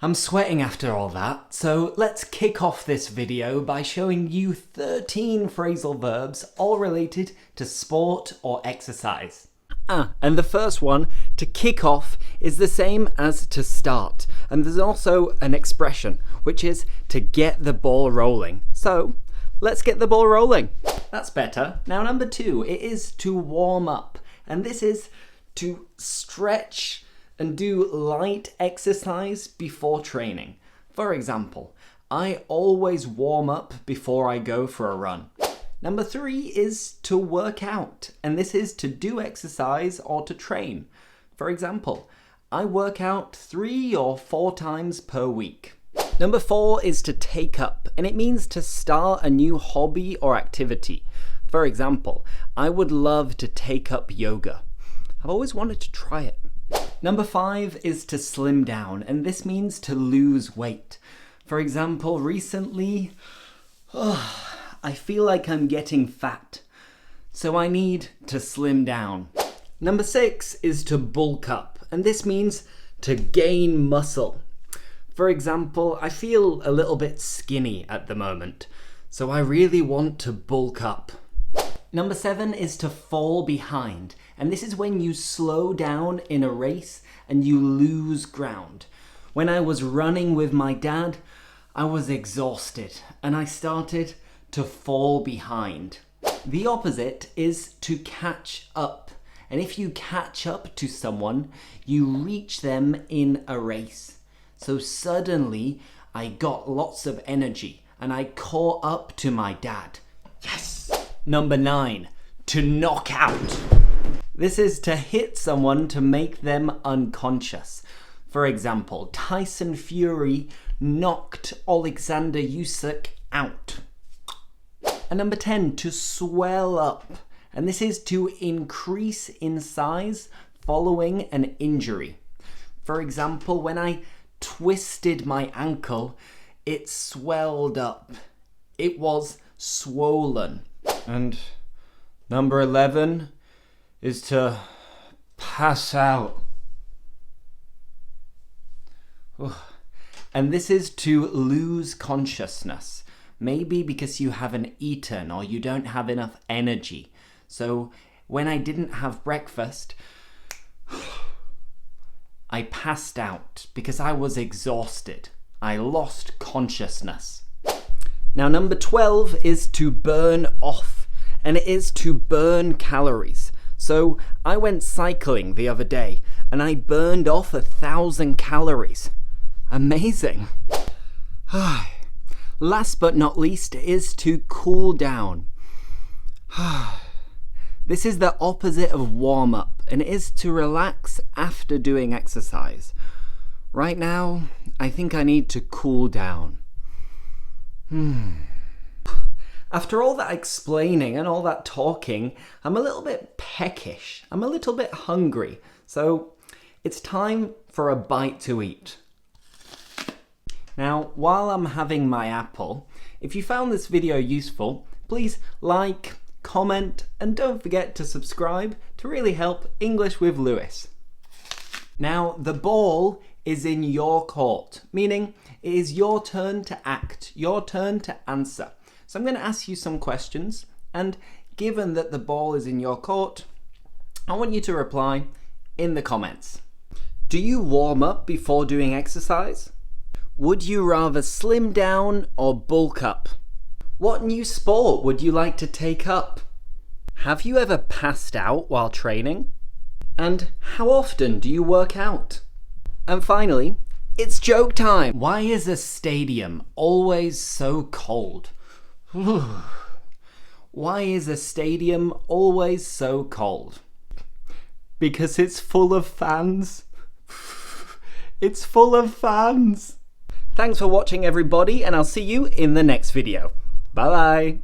I'm sweating after all that, so let's kick off this video by showing you 13 phrasal verbs all related to sport or exercise. And the first one, to kick off, is the same as to start. And there's also an expression, which is to get the ball rolling. So, let's get the ball rolling. That's better. Now number 2, it is to warm up. And this is to stretch and do light exercise before training. For example, I always warm up before I go for a run. Number 3 is to work out, and this is to do exercise or to train. For example, I work out 3 or 4 times per week. Number 4 is to take up, and it means to start a new hobby or activity. For example, I would love to take up yoga. I've always wanted to try it. Number 5 is to slim down, and this means to lose weight. For example, recently, I feel like I'm getting fat, so I need to slim down. Number 6 is to bulk up, and this means to gain muscle. For example, I feel a little bit skinny at the moment, so I really want to bulk up. Number 7 is to fall behind, and this is when you slow down in a race and you lose ground. When I was running with my dad, I was exhausted and I started to fall behind. The opposite is to catch up, and if you catch up to someone, you reach them in a race. So suddenly I got lots of energy and I caught up to my dad. Yes! Number 9, to knock out. This is to hit someone to make them unconscious. For example, Tyson Fury knocked Alexander Usyk out. And number 10, to swell up. And this is to increase in size following an injury. For example, when I twisted my ankle, it swelled up. It was swollen. And number 11 is to pass out. And this is to lose consciousness. Maybe because you haven't eaten or you don't have enough energy. So when I didn't have breakfast, I passed out because I was exhausted. I lost consciousness. Now number 12 is to burn off, and it is to burn calories. So I went cycling the other day and I burned off 1,000 calories. Amazing. Last but not least is to cool down. This is the opposite of warm up, and it is to relax after doing exercise. Right now, I think I need to cool down. After all that explaining and all that talking, I'm a little bit peckish. I'm a little bit hungry. So it's time for a bite to eat. Now, while I'm having my apple, if you found this video useful, please like, comment, and don't forget to subscribe to really help English with Lewis. Now, the ball is in your court, meaning it is your turn to act, your turn to answer. So I'm going to ask you some questions, and given that the ball is in your court, I want you to reply in the comments. Do you warm up before doing exercise? Would you rather slim down or bulk up? What new sport would you like to take up? Have you ever passed out while training? And how often do you work out? And finally, it's joke time. Why is a stadium always so cold? Why is a stadium always so cold? Because it's full of fans. It's full of fans. Thanks for watching, everybody, and I'll see you in the next video. Bye bye.